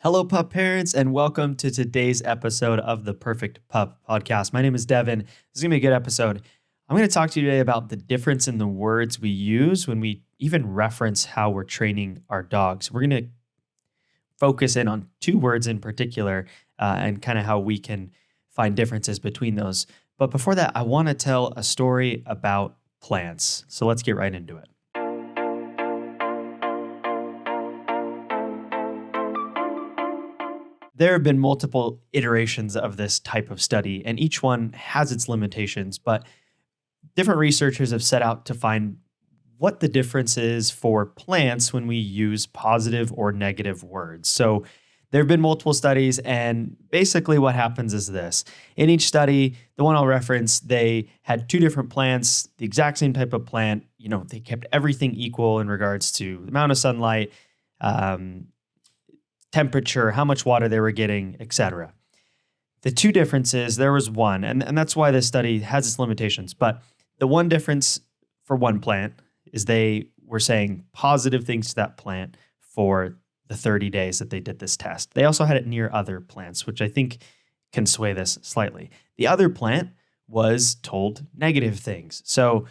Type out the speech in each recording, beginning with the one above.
Hello, pup parents, and welcome to today's episode of the Perfect Pup Podcast. My name is Devin. This is going to be a good episode. I'm going to talk to you today about the difference in the words we use when we even reference how we're training our dogs. We're going to focus in on two words in particular and kind of how we can find differences between those. But before that, I want to tell a story about plants. So let's get right into it. There have been multiple iterations of this type of study, and each one has its limitations, but different researchers have set out to find what the difference is for plants when we use positive or negative words. So there have been multiple studies, and basically what happens is this. In each study, the one I'll reference, they had two different plants, the exact same type of plant. They kept everything equal in regards to the amount of sunlight, temperature, how much water they were getting, etc. The two differences, there was one, and that's why this study has its limitations, but the one difference for one plant is they were saying positive things to that plant for the 30 days that they did this test. They also had it near other plants, which I think can sway this slightly. The other plant was told negative things. So,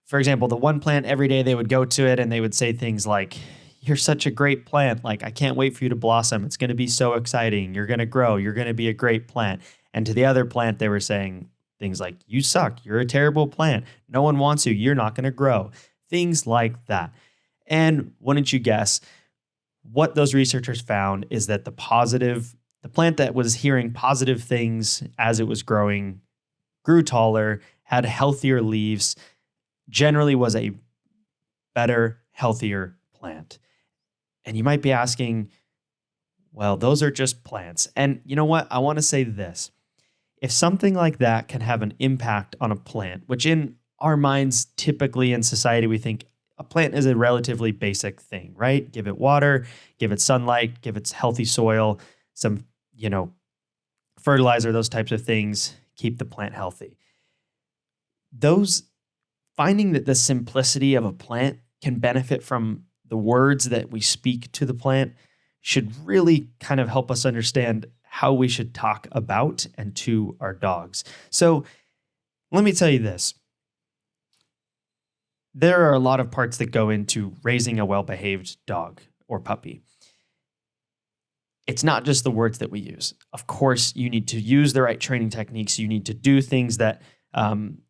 for example, the one plant, every day they would go to it and they would say things like, "You're such a great plant. Like, I can't wait for you to blossom. It's going to be so exciting. You're going to grow. You're going to be a great plant." And to the other plant, they were saying things like, "You suck. You're a terrible plant. No one wants you. You're not going to grow." Things like that. And wouldn't you guess, what those researchers found is that the plant that was hearing positive things as it was growing, grew taller, had healthier leaves, generally was a better, healthier plant. And you might be asking, well, those are just plants. And you know what? I want to say this. If something like that can have an impact on a plant, which in our minds, typically in society, we think a plant is a relatively basic thing, right? Give it water, give it sunlight, give it healthy soil, some, fertilizer, those types of things, keep the plant healthy. Finding that the simplicity of a plant can benefit from the words that we speak to the plant should really kind of help us understand how we should talk about and to our dogs. So let me tell you this. There are a lot of parts that go into raising a well-behaved dog or puppy. It's not just the words that we use. Of course, you need to use the right training techniques. You need to do things that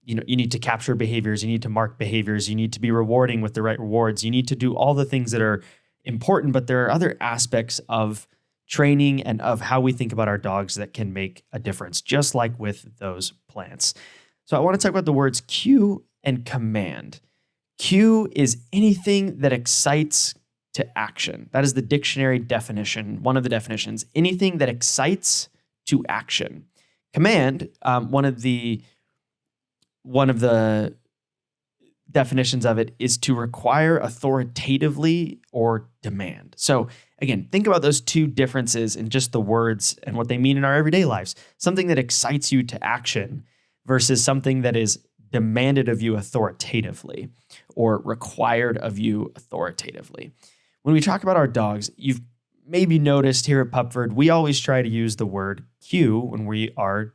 you need to capture behaviors, you need to mark behaviors, you need to be rewarding with the right rewards, you need to do all the things that are important, but there are other aspects of training and of how we think about our dogs that can make a difference, just like with those plants. So I want to talk about the words cue and command. Cue is anything that excites to action. That is the dictionary definition, one of the definitions, anything that excites to action. Command, one of the definitions of it is to require authoritatively or demand. So again, think about those two differences in just the words and what they mean in our everyday lives. Something that excites you to action versus something that is demanded of you authoritatively or required of you authoritatively. When we talk about our dogs, you've maybe noticed here at Pupford, we always try to use the word cue when we are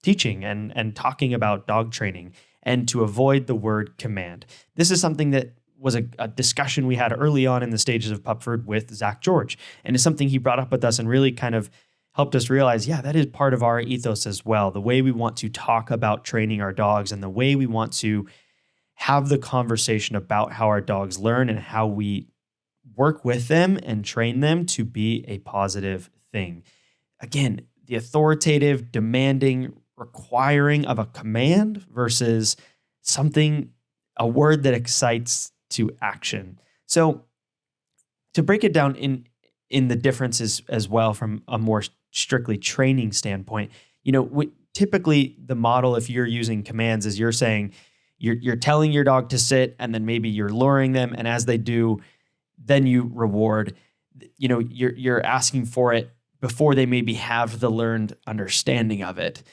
teaching and talking about dog training, and to avoid the word command. This is something that was a discussion we had early on in the stages of Pupford with Zak George, and it's something he brought up with us and really kind of helped us realize, yeah, that is part of our ethos as well, the way we want to talk about training our dogs and the way we want to have the conversation about how our dogs learn and how we work with them and train them to be a positive thing. Again, the authoritative, demanding, requiring of a command versus a word that excites to action. So to break it down in the differences as well from a more strictly training standpoint, typically the model, if you're using commands, is you're saying you're telling your dog to sit, and then maybe you're luring them, and as they do, then you reward. You're asking for it before they maybe have the learned understanding of it.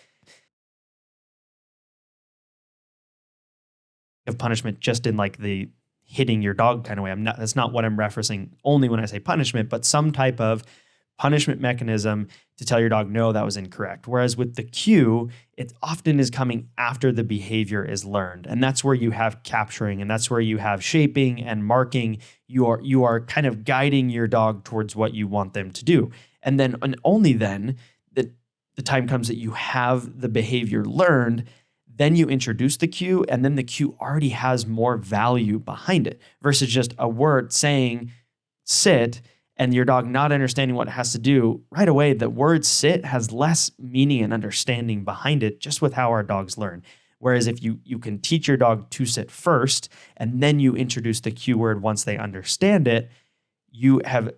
Of punishment just in like the hitting your dog kind of way. That's not what I'm referencing only when I say punishment, but some type of punishment mechanism to tell your dog, no, that was incorrect. Whereas with the cue, it often is coming after the behavior is learned. And that's where you have capturing, and that's where you have shaping and marking. You are kind of guiding your dog towards what you want them to do. And then, and only then, that the time comes that you have the behavior learned, then you introduce the cue, and then the cue already has more value behind it versus just a word saying sit and your dog not understanding what it has to do. Right away, the word sit has less meaning and understanding behind it just with how our dogs learn. Whereas if you can teach your dog to sit first and then you introduce the cue word once they understand it, you have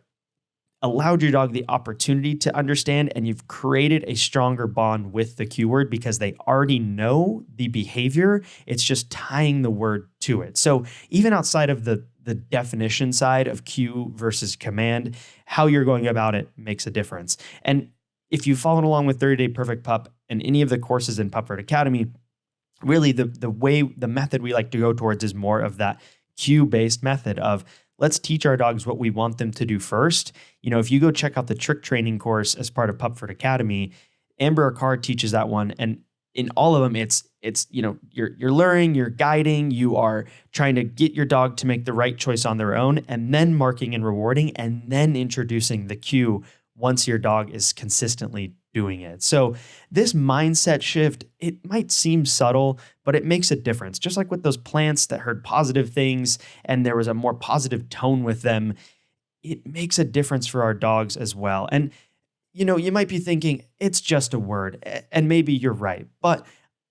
allowed your dog the opportunity to understand, and you've created a stronger bond with the cue word because they already know the behavior. It's just tying the word to it. So even outside of the definition side of cue versus command, how you're going about it makes a difference. And if you've followed along with 30 Day Perfect Pup and any of the courses in Pupford Academy, really the method we like to go towards is more of that cue-based method of let's teach our dogs what we want them to do first. You know, if you go check out the trick training course as part of Pupford Academy, Amber Card teaches that one. And in all of them, it's you know, you're learning, you're guiding, you are trying to get your dog to make the right choice on their own, and then marking and rewarding, and then introducing the cue once your dog is consistently doing it. So this mindset shift, it might seem subtle, but it makes a difference. Just like with those plants that heard positive things and there was a more positive tone with them, it makes a difference for our dogs as well. And, you know, you might be thinking it's just a word, and maybe you're right. But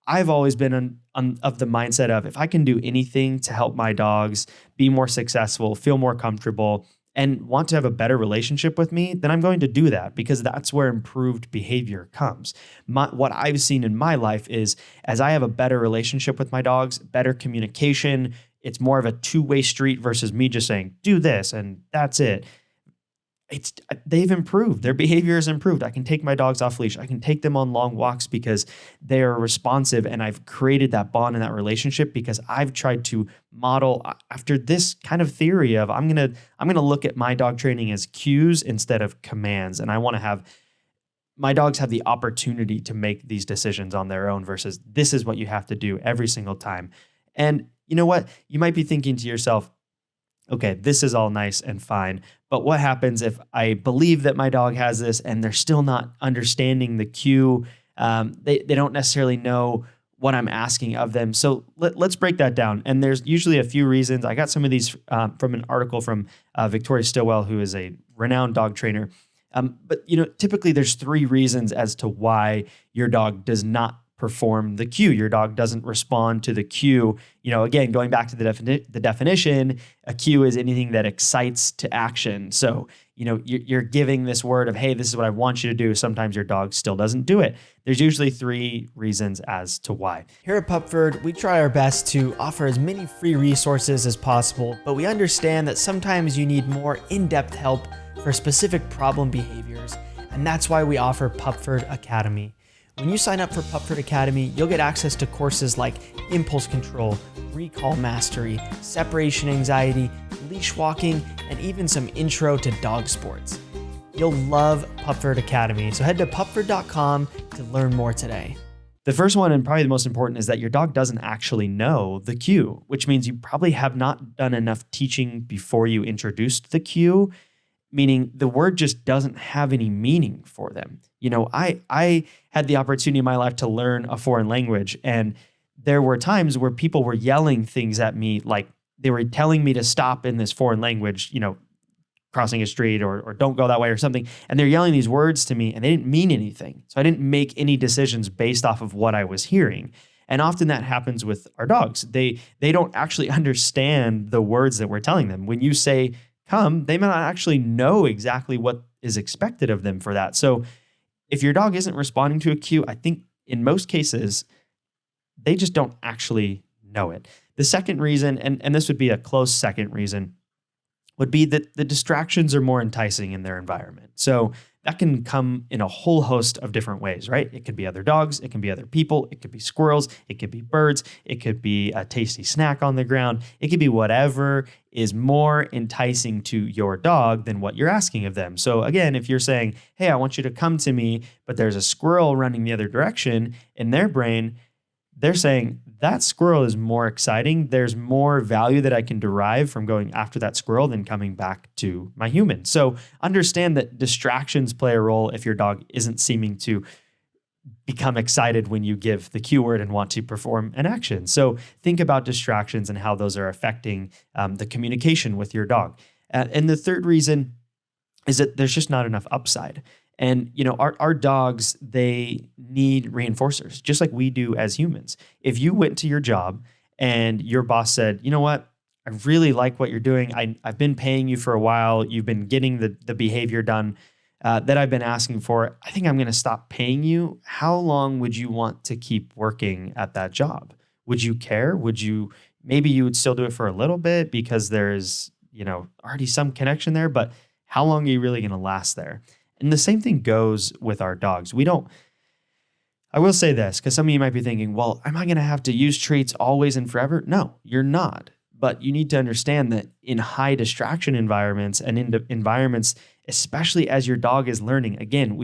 I've always been of the mindset of if I can do anything to help my dogs be more successful, feel more comfortable, and want to have a better relationship with me, then I'm going to do that because that's where improved behavior comes. What I've seen in my life is as I have a better relationship with my dogs, better communication, it's more of a two-way street versus me just saying, do this and that's it. They've improved. Their behavior has improved. I can take my dogs off leash. I can take them on long walks because they are responsive, and I've created that bond and that relationship because I've tried to model after this kind of theory of I'm gonna look at my dog training as cues instead of commands, and I want to have my dogs have the opportunity to make these decisions on their own versus this is what you have to do every single time. And you know what? You might be thinking to yourself, okay, this is all nice and fine, but what happens if I believe that my dog has this and they're still not understanding the cue? They don't necessarily know what I'm asking of them. So let's break that down. And there's usually a few reasons. I got some of these from an article from Victoria Stillwell, who is a renowned dog trainer. But you know, typically there's 3 reasons as to why your dog does not perform the cue. Your dog doesn't respond to the cue. You know, again, going back to the definition, a cue is anything that excites to action. So, you know, you're giving this word of, hey, this is what I want you to do. Sometimes your dog still doesn't do it. There's usually 3 reasons as to why. Here at Pupford, we try our best to offer as many free resources as possible, but we understand that sometimes you need more in-depth help for specific problem behaviors, and that's why we offer Pupford Academy. When you sign up for Pupford Academy, you'll get access to courses like impulse control, recall mastery, separation anxiety, leash walking, and even some intro to dog sports. You'll love Pupford Academy, so head to pupford.com to learn more today. The first one, and probably the most important, is that your dog doesn't actually know the cue, which means you probably have not done enough teaching before you introduced the cue, meaning the word just doesn't have any meaning for them. You know, I had the opportunity in my life to learn a foreign language, and there were times where people were yelling things at me, like they were telling me to stop in this foreign language, you know, crossing a street or don't go that way or something. And they're yelling these words to me and they didn't mean anything. So I didn't make any decisions based off of what I was hearing. And often that happens with our dogs. They don't actually understand the words that we're telling them. When you say come, they may not actually know exactly what is expected of them for that. So if your dog isn't responding to a cue, I think in most cases, they just don't actually know it. The second reason, and this would be a close second reason, would be that the distractions are more enticing in their environment. So that can come in a whole host of different ways, right? It could be other dogs, it can be other people, it could be squirrels, it could be birds, it could be a tasty snack on the ground, it could be whatever is more enticing to your dog than what you're asking of them. So again, if you're saying, hey, I want you to come to me, but there's a squirrel running the other direction, in their brain, they're saying that squirrel is more exciting. There's more value that I can derive from going after that squirrel than coming back to my human. So understand that distractions play a role if your dog isn't seeming to become excited when you give the cue word and want to perform an action. So think about distractions and how those are affecting the communication with your dog. And the third reason is that there's just not enough upside. And, our dogs, they need reinforcers, just like we do as humans. If you went to your job and your boss said, you know what, I really like what you're doing. I've been paying you for a while. You've been getting the behavior done that I've been asking for. I think I'm going to stop paying you. How long would you want to keep working at that job? Would you care? Maybe you would still do it for a little bit because there's, already some connection there, but how long are you really going to last there? And the same thing goes with our dogs. I will say this, because some of you might be thinking, well, am I going to have to use treats always and forever? No, you're not. But you need to understand that in high distraction environments and in environments, especially as your dog is learning, again,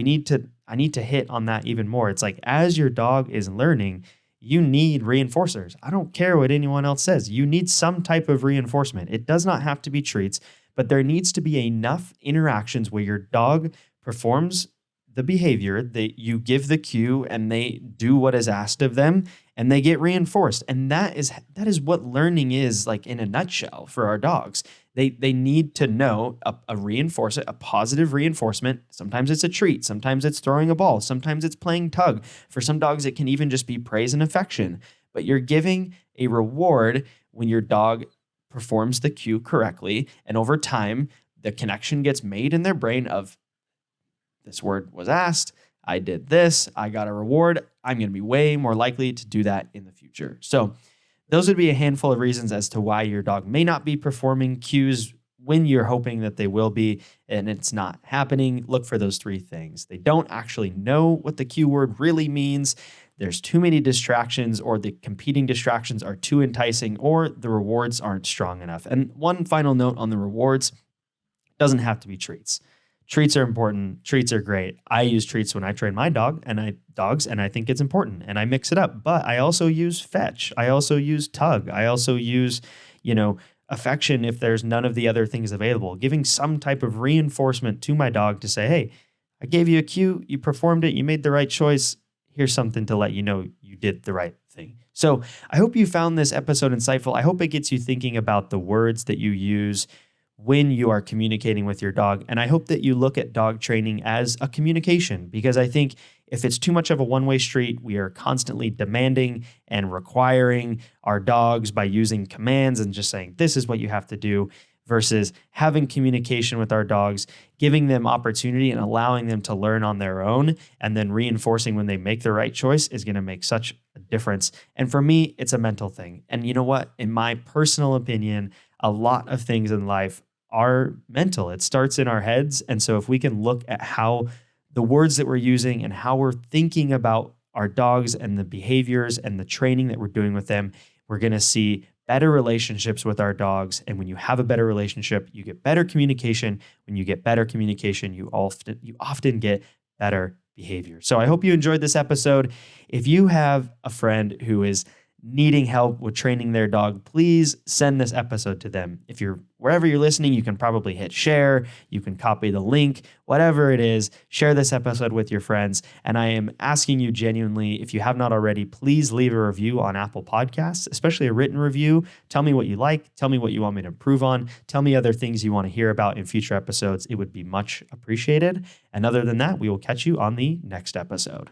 I need to hit on that even more. It's like, as your dog is learning, you need reinforcers. I don't care what anyone else says. You need some type of reinforcement. It does not have to be treats, but there needs to be enough interactions where your dog performs the behavior, that you give the cue and they do what is asked of them and they get reinforced. And that is what learning is like in a nutshell for our dogs. They need to know a reinforcement, a positive reinforcement. Sometimes it's a treat. Sometimes it's throwing a ball. Sometimes it's playing tug. For some dogs, it can even just be praise and affection. But you're giving a reward when your dog performs the cue correctly. And over time, the connection gets made in their brain of, this word was asked, I did this, I got a reward. I'm going to be way more likely to do that in the future. So those would be a handful of reasons as to why your dog may not be performing cues when you're hoping that they will be, and it's not happening. Look for those three things. They don't actually know what the cue word really means. There's too many distractions, or the competing distractions are too enticing, or the rewards aren't strong enough. And one final note on the rewards, doesn't have to be treats. Treats are important. Treats are great. I use treats when I train my dogs, and I think it's important, and I mix it up. But I also use fetch. I also use tug. I also use, affection if there's none of the other things available. Giving some type of reinforcement to my dog to say, hey, I gave you a cue, you performed it, you made the right choice. Here's something to let you know you did the right thing. So I hope you found this episode insightful. I hope it gets you thinking about the words that you use when you are communicating with your dog. And I hope that you look at dog training as a communication, because I think if it's too much of a one-way street, we are constantly demanding and requiring our dogs by using commands and just saying, this is what you have to do, versus having communication with our dogs, giving them opportunity and allowing them to learn on their own, and then reinforcing when they make the right choice is going to make such a difference. And for me, it's a mental thing. And you know what? In my personal opinion, a lot of things in life are mental. It starts in our heads. And so if we can look at how the words that we're using and how we're thinking about our dogs and the behaviors and the training that we're doing with them, we're going to see better relationships with our dogs. And when you have a better relationship, you get better communication. When you get better communication, you often get better behavior. So I hope you enjoyed this episode. If you have a friend who is needing help with training their dog, please send this episode to them. If you're wherever you're listening, you can probably hit share, you can copy the link, whatever it is, share this episode with your friends. And I am asking you genuinely, if you have not already, please leave a review on Apple Podcasts, especially a written review. Tell me what you like, tell me what you want me to improve on, tell me other things you want to hear about in future episodes. It would be much appreciated. And other than that, we will catch you on the next episode.